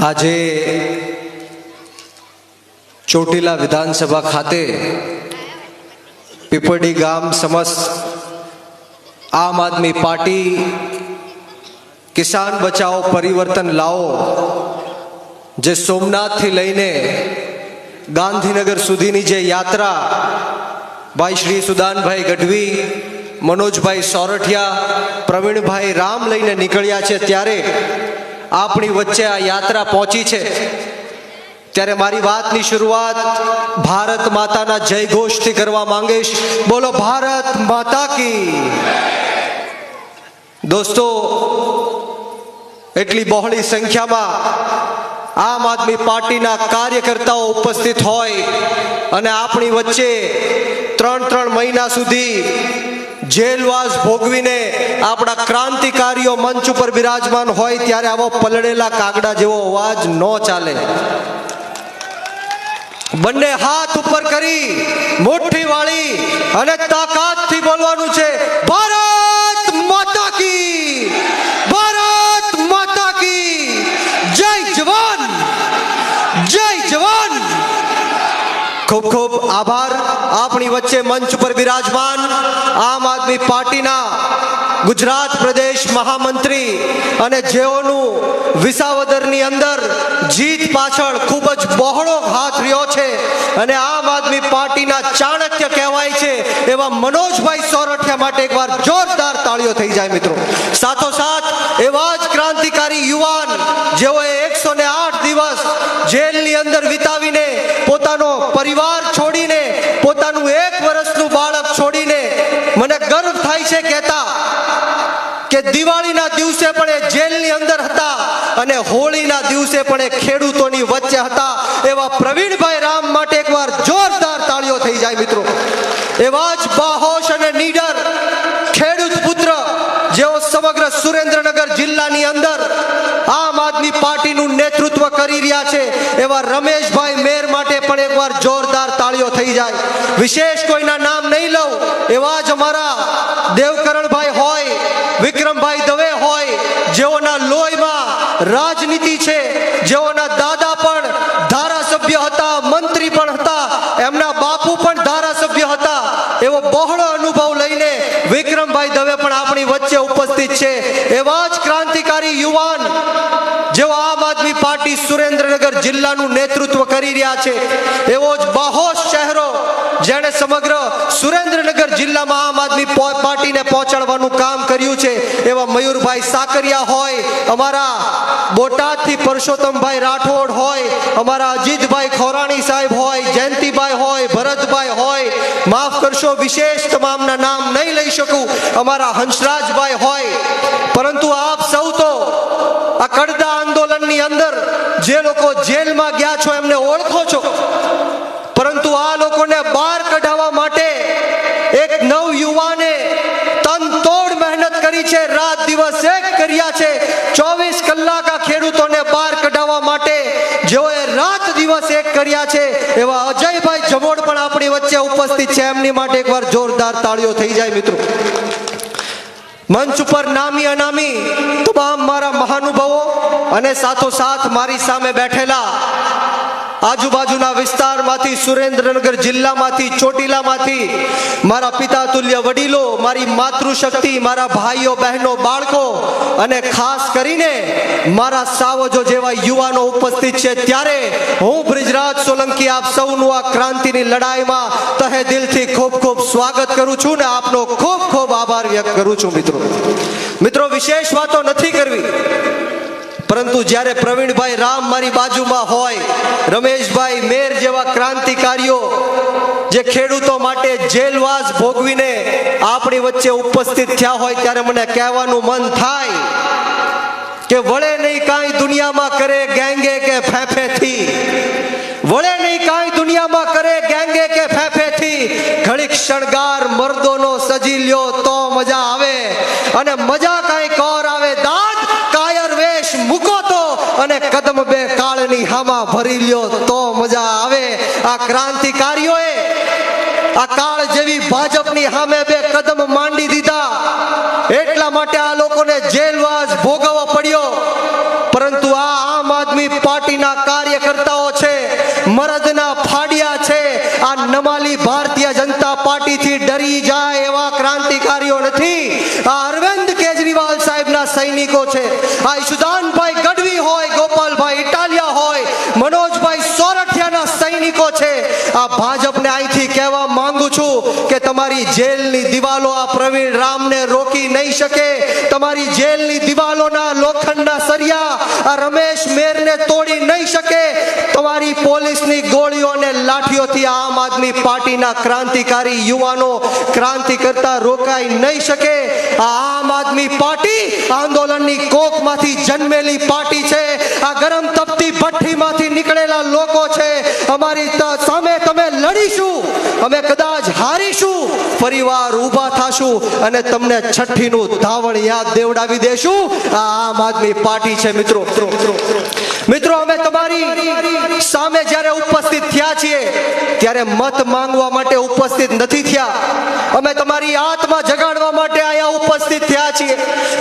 આજે ચોટીલા વિધાનસભા ખાતે પીપળી ગામ સમસ્ત આમ આદમી પાર્ટી કિસાન બચાવો પરિવર્તન લાવો જે સોમનાથથી લઈને ગાંધીનગર સુધીની જે યાત્રા ભાઈ શ્રી સુદાનભાઈ ગઢવી, મનોજભાઈ સોરઠિયા, પ્રવીણભાઈ રામ લઈને નીકળ્યા છે, ત્યારે આપણી વચ્ચે આ યાત્રા પહોંચી છે, ત્યારે મારી વાતની શરૂઆત ભારત માતાના જય ઘોષથી કરવા માંગીશ. બોલો ભારત માતા કી. દોસ્તો, એટલી બહોળી સંખ્યામાં આમ આદમી પાર્ટીના કાર્યકર્તાઓ ઉપસ્થિત હોય અને આપણી વચ્ચે 3 મહિના સુધી જેલવાસ ભોગવીને આપણા ક્રાંતિકારીઓ મંચ ઉપર બિરાજમાન હોય, ત્યારે આવો પલળેલા કાગડા જેવો અવાજ ન ચાલે. બંને હાથ ઉપર કરી મુઠ્ઠી વાળી અને તાકાતથી બોલવાનું છે, ભારત માતા કી, ભારત માતા કી, જય જવાન, જય જવાન. ખૂબ ખૂબ આભાર. આપણી વચ્ચે મંચ પર બિરાજમાન આમ આદમી પાર્ટીના ગુજરાત પ્રદેશ મહામંત્રી અને જેઓનું વિસાવદરની અંદર જીત પાછળ ખૂબ જ બહોળો હાથ રહ્યો છે અને આમ આદમી પાર્ટીના ચાણક્ય કહેવાય છે એવા મનોજભાઈ સોરઠિયા માટે એકવાર જોરદાર તાળીઓ થઈ જાય મિત્રો. સાથોસાથ એવા જ ક્રાંતિકારી યુવાન જેઓએ 108 દિવસ જેલની અંદર વિતાવીને પોતાનો પરિવાર છોડીને, પોતાનું 1 વર્ષનું બાળક છોડીને, મને ગર્વ થાય છે કહેતા કે દિવાળીના દિવસે પણ એ જેલની અંદર હતા અને હોળીના દિવસે પણ એ ખેડૂતોની વચ્ચે હતા, એવા પ્રવીણભાઈ રામ માટે એકવાર જોરદાર તાળીઓ થઈ જાય મિત્રો. એવા જ બાહોશ અને નીડર ખેડૂત પુત્ર જેઓ સમગ્ર સુરેન્દ્રનગર જિલ્લાની અંદર આમ આદમી પાર્ટીનું નેતૃત્વ કરી રહ્યા છે, એવા રમેશભાઈ મેર માટે પણ એકવાર જોરદાર તાળીઓ થઈ જાય. વિશેષ કોઈના નામ નહીં લઉં, એવા જ અમારા દેવકરણભાઈ હોય, વિક્રમભાઈ દવે હોય, જેઓના લોહીમાં રાજનીતિ છે, જેઓના દાદા પણ ધારાસભ્ય હતા, મંત્રી પણ હતા, એમના બાપુ પણ ધારાસભ્ય હતા, એવો બહોળો અનુભવ લઈને વિક્રમભાઈ દવે પણ આપણી વચ્ચે ઉપસ્થિત છે. એવા જ ક્રાંતિકારી યુવાન જેઓ આમ આદમી પાર્ટી સુરેન્દ્રનગર જિલ્લાનું નેતૃત્વ કરી રહ્યા છે, એવો જ બાહોશ ચહેરો જેણે સમગ્ર સુરેન્દ્રનગર જિલ્લામાં આમ આદમી પાર્ટીને પહોંચાડવાનું કામ કર્યું છે, એવા મયુરભાઈ સાકરિયા હોય, અમારા બોટાદથી પરસોત્તમભાઈ રાઠોડ હોય, અમારા અજીતભાઈ ખોરાણી સાહેબ હોય, જયંતિભાઈ હોય, ભરતભાઈ હોય, માફ કરશો વિશેષ તમામના નામ નહીં લઈ શકું, અમારા હંસરાજભાઈ હોય. પરંતુ આપ સૌ તો આ કડદા આંદોલનની અંદર જે લોકો જેલમાં ગયા છો એમને ઓળખો છો, પરંતુ આ લોકોને બહાર કઢાવવા માટે એક નવ યુવાને તનતોડ મહેનત કરી છે, રાત દિવસ એક કર્યા છે. 24 કલાક આ ખેડૂતોને બહાર કઢાવવા માટે જેઓએ રાત દિવસ એક કર્યા છે, એવા અજયભાઈ જમોડ પણ આપણી વચ્ચે ઉપસ્થિત છે. એમની માટે એકવાર જોરદાર તાળીઓ થઈ જાય મિત્રો. મંચ ઉપર નામી અનામી તમામ મારા મહાનુભાવો અને સાથોસાથ મારી સામે બેઠેલા આજુબાજુના વિસ્તારમાંથી, સુરેન્દ્રનગર જિલ્લામાંથી, ચોટીલામાંથી મારા પિતા તુલ્ય વડીલો, મારી માતૃશક્તિ, મારા ભાઈઓ બહેનો બાળકો અને ખાસ કરીને મારા સાવજો જેવા યુવાનો ઉપસ્થિત છે, ત્યારે હું બ્રિજરાજ સોલંકી આપ સૌનું આ ક્રાંતિની લડાઈમાં તહે દિલથી ખૂબ ખૂબ સ્વાગત કરું છું ને આપનો ખૂબ ખૂબ આભાર વ્યક્ત કરું છું. મિત્રો વિશેષ વાતો નથી કરવી, પરંતુ જ્યારે પ્રવીણભાઈ રામ મારી બાજુમાં હોય, રમેશભાઈ મેર જેવા ક્રાંતિકારીઓ જે ખેડૂતો માટે જેલવાસ ભોગવીને આપણી વચ્ચે ઉપસ્થિત થયા હોય, ત્યારે મને કહેવાનું મન થાય કે વળે નહીં કાંઈ દુનિયામાં કરે ગેંગે કે ફેફેથી, વળે નહીં કાંઈ દુનિયામાં કરે ગેંગે કે ફેફેથી, ઘડીક શણગાર મર્દોનો સજી લ્યો તો મજા આવે, અને મજા કાંઈ કોર આવે દાદ કાયર વેશ મૂકો તો, અને કદમ બે કાળની હામાં ભરી લ્યો તો મજા આવે. આ ક્રાંતિકારીઓએ આ કાળ જેવી ભાજપની સામે 2 કદમ માંડી દીધા, એટલા માટે આ લોકોને જેલવાસ ભોગવવો પડ્યો. પરંતુ આ આમ આદમી આદમી પાર્ટીના કાર્યકર્તાઓ છે, મરદના ફાડિયા છે, આ નમાલી ભારતીય જનતા પાર્ટીથી ડરી જાય એવા ક્રાંતિકારીઓ નથી. આ અરવિંદ કેજરીવાલ સાહેબના સૈનિકો છે. આ ઈશુદાનભાઈ ગઢવી હોય, ગોપાલભાઈ ઇટાલિયા હોય, મનોજભાઈ સોરઠિયાના સૈનિકો છે. આ ભાજપને અહીંથી કહેવા માંગુ છું કે તમારી જેલની દિવાલો આ પ્રવીણ રામને રોકી નહીં શકે. તમારી જેલની દિવાલોના લોખંડના સરિયા આ રમેશ મેરને તોડી નહીં શકે. તમારી પોલીસની ગોળીઓને લાઠીઓથી આમ આદમી પાર્ટીના ક્રાંતિકારી યુવાનો ક્રાંતિ કરતા રોકાઈ નહીં શકે. આ આમ આદમી પાર્ટી આંદોલનની કોખમાંથી જન્મેલી પાર્ટી છે. આ ગરમ તપતી ભઠ્ઠીમાંથી નીકળેલા લોકો છે. અમારી સામે તમે લડીશું, અમે કદાચ હારીશું, ફરીવાર ઊભા થાશું અને તમને છઠ્ઠીનું ધાવણ યાદ દેવડાવી દેશું. આ આમ આદમી પાર્ટી છે. મિત્રો અમે તમારી સામે જ્યારે ઉપસ્થિત થયા છીએ ત્યારે મત માંગવા માટે ઉપસ્થિત નથી થયા. અમે તમારી આત્મા જગાડવા માટે અહીંયા ઉપસ્થિત થયા છીએ.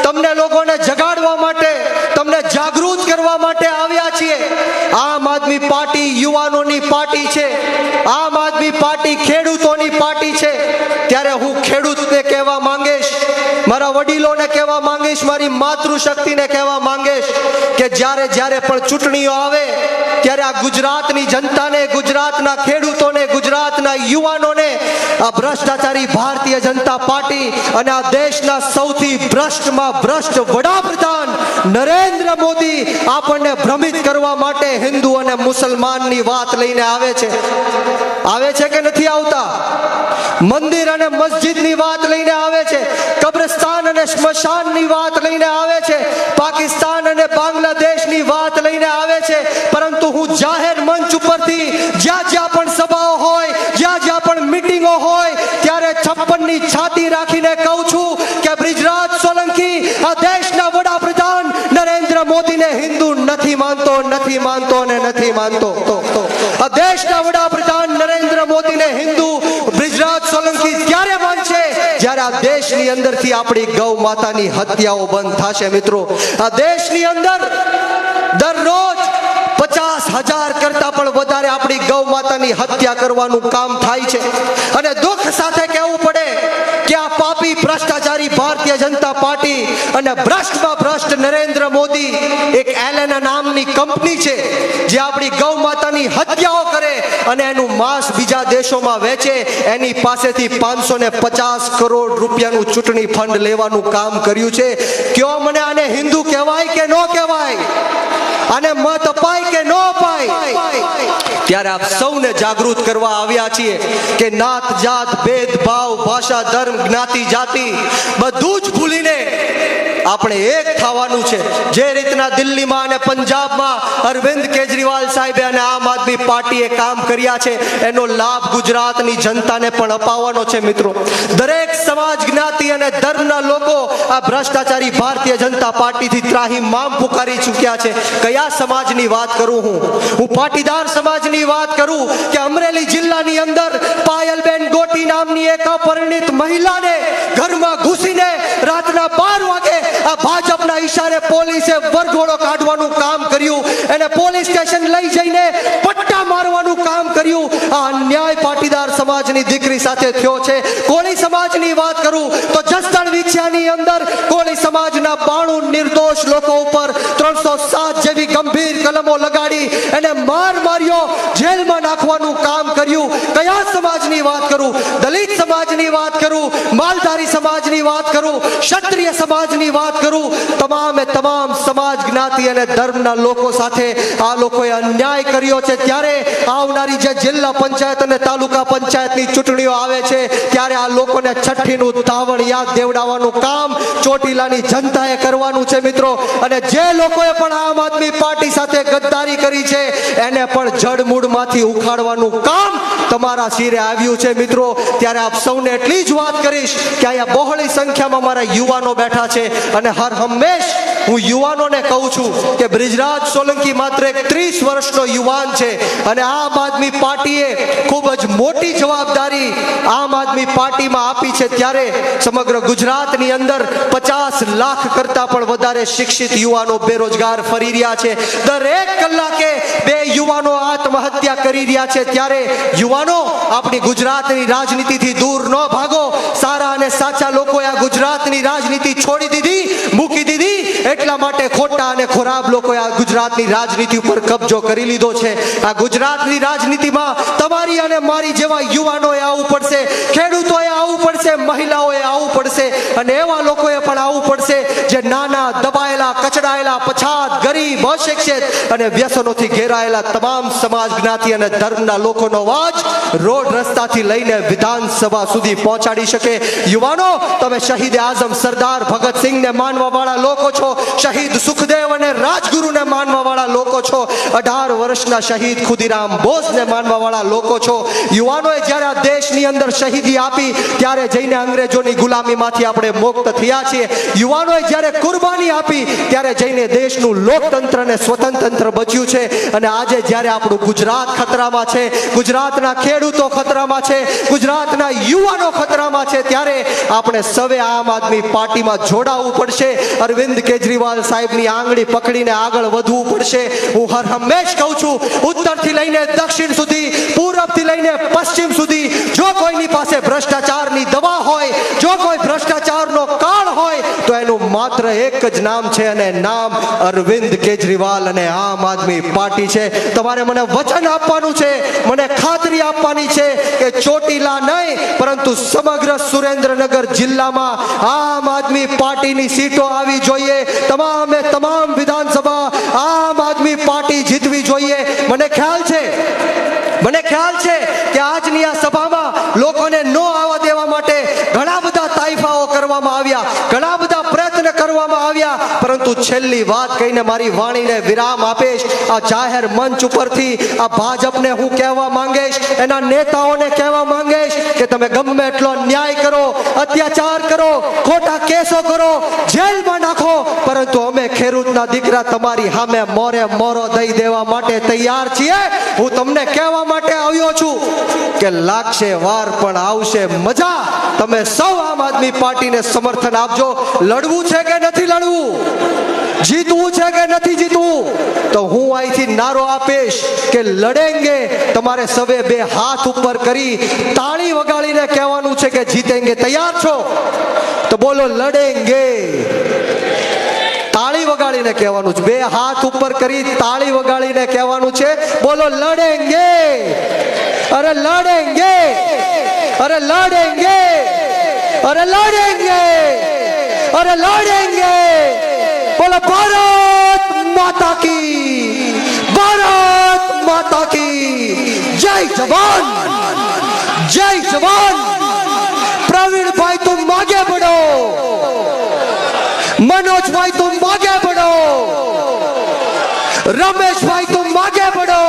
તમને લોકોને જગાડવા માટે, તમને જાગૃત કરવા માટે આવ્યા છીએ. આમ આદમી પાર્ટી યુવાનોની પાર્ટી છે. આમ આદમી પાર્ટી ખેડૂતોની પાર્ટી છે. ત્યારે હું ખેડૂતને કહેવા માંગીશ, મારા વડીલોને કહેવા માંગીશ, મારી માતૃશક્તિને કહેવા માંગીશ કે જ્યારે જ્યારે પણ ચૂંટણીઓ આવે ત્યારે આ ગુજરાતની જનતાને, ગુજરાતના ખેડૂતોને, ગુજરાતના યુવાનોને આ ભ્રષ્ટાચારી ભારતીય જનતા પાર્ટી અને આ દેશના સૌથી ભ્રષ્ટમાં ભ્રષ્ટ વડાપ્રધાન નરેન્દ્ર મોદી આપણને ભ્રમિત કરવા માટે હિન્દુ અને મુસલમાનની વાત લઈને આવે છે કે નથી આવતા? મંદિર અને મસ્જિદની વાત લઈને આવે છે, કબ્રસ્તાન અને સ્મશાનની વાત લઈને આવે છે, પાકિસ્તાન અને બાંગ્લાદેશની વાત લઈને આવે છે. પરંતુ હું જાહેર મંચ ઉપરથી જ્યાં જ્યાં પણ સભાઓ હોય, જ્યાં જ્યાં પણ મીટિંગો હોય ત્યારે 56ની છાતી રાખીને કહું છું કે બ્રિજરાજ સોલંકી આ દેશના વડાપ્રધાન નરેન્દ્ર મોદીને હિન્દુ નથી માનતો, નથી માનતો ને નથી માનતો. આ દેશના વડાપ્રધાન નરેન્દ્ર મોદીને હિન્દુ બ્રિજરાજ સોલંકી ત્યારે માનશે જ્યારે આ દેશની અંદરથી આપણી ગૌ માતાની હત્યાઓ બંધ થશે. મિત્રો, આ દેશની અંદર દરરોજ 50,000 કરતા પણ વધારે આપણી ગૌ માતાની હત્યા કરવાનું કામ થાય છે. અને દુઃખ સાથે કહેવું પડે કે આ પાપી ભ્રષ્ટાચારી ભારતીય જનતા પાર્ટી અને ભ્રષ્ટમાં ભ્રષ્ટ નરેન્દ્ર મોદી એક એલેના નામની કંપની છે જે આપણી ગૌ માતાની હત્યાઓ કરે અને એનું માંસ બીજા દેશોમાં વેચે. એની પાસેથી 550 કરોડ રૂપિયાનું ચૂંટણી ફંડ લેવાનું કામ કર્યું છે. કયો મને આને હિન્દુ કહેવાય કે ન કહેવાય? આને મત અપાય કે ન અપાય? ત્યારે આપ સૌને જાગૃત કરવા આવ્યા છીએ કે નાત જાત ભેદભાવ, ભાષા, ધર્મ, જ્ઞાતિ, જાતિ બધું જ ભૂલીને આપણે એક થવાનું છે. જે રીતના દિલ્હીમાં અને પંજાબમાં અરવિંદ કેજરીવાલ સાહેબે અને આમ આદમી પાર્ટીએ કામ કર્યા છે એનો લાભ ગુજરાતની જનતાને પણ અપાવવાનો છે. મિત્રો, દરેક સમાજ, જ્ઞાતિ અને ધર્મના લોકો આ ભ્રષ્ટાચારી ભારતીય જનતા પાર્ટીથી ત્રાહિમામ પુકારી ચૂક્યા છે. કયા સમાજની વાત કરું? હું પાટીદાર સમાજની વાત કરું કે અમરેલી જિલ્લાની અંદર પાયલબેન ગોટી નામની એક અપરિણિત મહિલાને ઘરમાં ઘૂસીને રાતના 12 વાગે આ ભાજપના ઈશારે પોલીસે વરઘોડો કાઢવાનું કામ કર્યું. એને પોલીસ સ્ટેશન લઈ જઈને પટ્ટા મારવાનું કામ કર્યું. આ અન્યાય પાટીદાર સમાજની દીકરી સાથે થયો છે. કોળી સમાજની વાત કરું તો જસદણ વિછિયાની અંદર કોળી સમાજના 92 નિર્દોષ લોકો ઉપર 307 જેવી ગંભીર કલમો લગાડી એને માર્યો, જેલમાં નાખવાનું કામ કર્યું. કયા સમાજની વાત કરું? દલિત સમાજની વાત કરું, માલધારી સમાજની વાત કરું, ક્ષત્રિય સમાજની વાત કરું, તમામે તમામ સમાજ, જ્ઞાતિ અને ધર્મના લોકો સાથે આ લોકોએ અન્યાય કર્યો છે. ત્યારે આવનારી જે જિલ્લા પંચાયત અને તાલુકા પંચાયતની ચૂંટણીઓ આવે છે ત્યારે આ લોકોને છઠ્ઠીનું ધાવણ યાદ દેવડાવવાનું કામ ચોટીલાની જનતાએ કરવાનું છે. મિત્રો, અને જે લોકોએ પણ આમ આદમી પાર્ટી સાથે ગદ્દારી કરી છે એને પણ જડમૂળમાંથી ઉખાડવાનું કામ તમારા શિરે આવ્યું છે. મિત્રો, ત્યારે આપ સૌને એટલી જ વાત કરીશ કે અહીંયા બહોળી સંખ્યામાં મારા યુવાનો બેઠા છે અને હર હંમેશ હું યુવાનોને કહું છું કે બ્રિજરાજ સોલંકી માત્ર એક 30 વર્ષનો યુવાન છે અને આમ આદમી પાર્ટીએ ખૂબ જ મોટી જવાબદારી આમ આદમી પાર્ટીમાં આપી છે. ત્યારે સમગ્ર ગુજરાતની અંદર 50 લાખ કરતા પણ વધારે શિક્ષિત યુવાનો બેરોજગાર ફરી મળી રહ્યા છે. દરેક કલાકે બે યુવાનો આત્મહત્યા કરી રહ્યા છે. ત્યારે યુવાનો, આપણી ગુજરાતની રાજનીતિથી દૂર ન ભાગો. સારા અને સાચા લોકોએ આ ગુજરાતની રાજનીતિ છોડી દીધી, મૂકી દીધી. એટલા માટે ખોટા અને ખરાબ લોકોએ આ ગુજરાતની રાજનીતિ ઉપર કબજો કરી લીધો છે. આ ગુજરાતની રાજનીતિમાં તમારી અને મારી જેવા યુવાનોએ આવવું પડશે, ખેડૂતોએ આવવું પડશે, મહિલાઓએ આવવું પડશે, અને એવા લોકોએ પણ આવવું પડશે જે નાના, દબાયેલા, કચડાયેલા, પછાત, ગરીબ, અશિક્ષિત અને વ્યસનોથી ઘેરાયેલા તમામ સમાજ, જ્ઞાતિ અને ધર્મના લોકોનો અવાજ રોડ રસ્તાથી લઈને વિધાનસભા સુધી પહોંચાડી શકે. યુવાનો, તમે શહીદ આઝમ સરદાર ભગતસિંહને માનવા વાળા લોકો છો, શહીદ સુખદેવ અને રાજગુરુને માનવા વાળા લોકો છો, 18 વર્ષના શહીદ ખુદીરામ બોઝને માનવા વાળા લોકો છો. યુવાનોએ જ્યારે આ દેશની અંદર શહીદી આપી ત્યારે જઈને અંગ્રેજોની ગુલામીમાંથી આપણે મુક્ત થયા છીએ. યુવાનોએ જ્યારે કુરબાની આપી ત્યારે જઈને દેશનું લોકતંત્ર અને સ્વતંત્ર બચ્યું છે. અને આજે જ્યારે આપણું ગુજરાત ખતરામાં છે, ગુજરાતના ખેડૂતો ખતરામાં છે, ગુજરાતના યુવાનો ખતરામાં છે, ત્યારે આપણે સૌએ આમ આદમી પાર્ટીમાં જોડાવવું પડશે. અરવિંદ કેજરીવાલ સાહેબની આંગળી પકડીને આગળ વધવું પડશે. હું હર હંમેશ કહું છું, ઉત્તરથી લઈને દક્ષિણ સુધી, પૂર્વથી લઈને પશ્ચિમ સુધી, જો કોઈની પાસે ભ્રષ્ટાચારની દવા હોય, જો કોઈ ભ્રષ્ટાચારનો કાળ હોય, તો એનું માત્ર એક જ નામ છે, અને નામ અરવિંદ કેજરીવાલ અને આમ આદમી પાર્ટી છે. તમારે મને વચન આપવાનું છે, મને ખાતરી આપવાની છે કે ચોટીલા નહીં પરંતુ સમગ્ર સુરેન્દ્રનગર જિલ્લામાં આમ આદમી પાર્ટીની સીટો આવી જોઈએ. તમામે તમામ વિધાનસભા આમ આદમી પાર્ટી જીતવી જોઈએ. મને ખ્યાલ છે કે આજની આ સભામાં લોકોને નો આવવા દેવા માટે ઘણા બધા તાઇફાઓ કરવામાં આવ્યા, ઘણા બધા પ્રયત્ન કરવામાં આવ્યા, પરંતુ છેલ્લી વાત કહીને મારી વાણીને વિરામ આપીશ. આ જાહેર મંચ ઉપરથી આ ભાજપને હું કહેવા માંગીશ, એના નેતાઓને કહેવા માંગીશ કે તમે ગમે એટલો ન્યાય કરો, અત્યાચાર કરો, ખોટા કેસો કરો, જેલમાં નાખો, પરંતુ અમે ખેડૂતના દીકરા તમારી સામે મોરે મોરો દઈ દેવા માટે તૈયાર છીએ. હું તમને કહેવા માટે આવ્યો છું કે લાગશે વાર પણ આવશે મજા. તમે સૌ આમ આદમી પાર્ટીને સમર્થન આપજો. લડવું છે કે નથી લડવું, જીતવું છે કે નથી જીતવું, તો હું અહીંથી નારો આપીશ કે લડેંગે. તમારે સવે બે હાથ ઉપર કરી તાળી વગાડીને કહેવાનું છે કે જીતેંગે. તૈયાર છો તો બોલો લડેંગે. તાળી વગાડીને કહેવાનું છે, બે હાથ ઉપર કરી તાળી વગાડીને કહેવાનું છે, બોલો લડેંગે. અરે લડેંગે, અરે લડેંગે, અરે લડેંગે, અરે લડેંगे. बोलो भारत माता की, भारत माता की जय. जवान, जय जवान. प्रवीण भाई तुम आगे बढ़ो, मनोज भाई तुम आगे बढ़ो, रमेश भाई तुम आगे बढ़ो.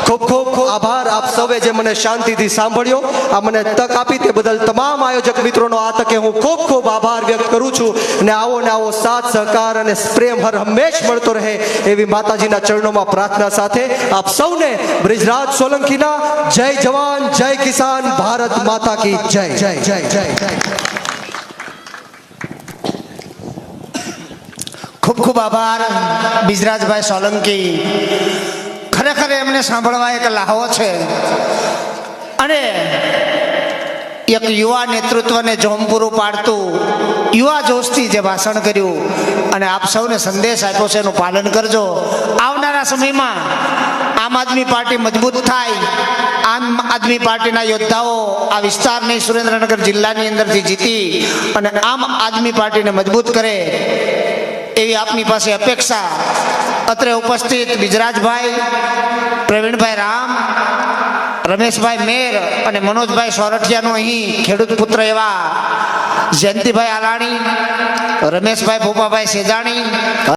ખૂબ ખૂબ આભાર આપ સૌએ જે મને શાંતિથી સાંભળ્યો, આ મને તક આપી તે બદલ તમામ આયોજક મિત્રોનો આ તકે હું ખૂબ ખૂબ આભાર વ્યક્ત કરું છું. અને આવો સાથ સહકાર અને પ્રેમ હર હંમેશ મળતો રહે એવી માતાજીના ચરણોમાં પ્રાર્થના સાથે આપ સૌને બ્રિજરાજ સોલંકીના જય જવાન, જય કિસાન, ભારત માતા કી જય. જય જય જય જય. ખૂબ ખૂબ આભાર બિજરાજભાઈ સોલંકી. ખરેખર એમને સાંભળવા એક લાહો છે, અને એક યુવા નેતૃત્વને જોમ પૂરું પાડતું યુવા જોશથી જે ભાષણ કર્યું અને આપ સૌને સંદેશ આપ્યો છે એનું પાલન કરજો. આવનારા સમયમાં આમ આદમી પાર્ટી મજબૂત થાય, આમ આદમી પાર્ટીના યોદ્ધાઓ આ વિસ્તારની સુરેન્દ્રનગર જિલ્લાની અંદરથી જીતી અને આમ આદમી પાર્ટીને મજબૂત કરે એવી આપની પાસે અપેક્ષા. અત્રે ઉપસ્થિત બિજરાજભાઈ, પ્રવીણભાઈ રામ, રમેશભાઈ મેર અને મનોજભાઈ સોરઠિયાનું અહીં ખેડૂત પુત્ર એવા જયંતિભાઈ આલાણી, રમેશભાઈ ભોપાભાઈ સેજાણી,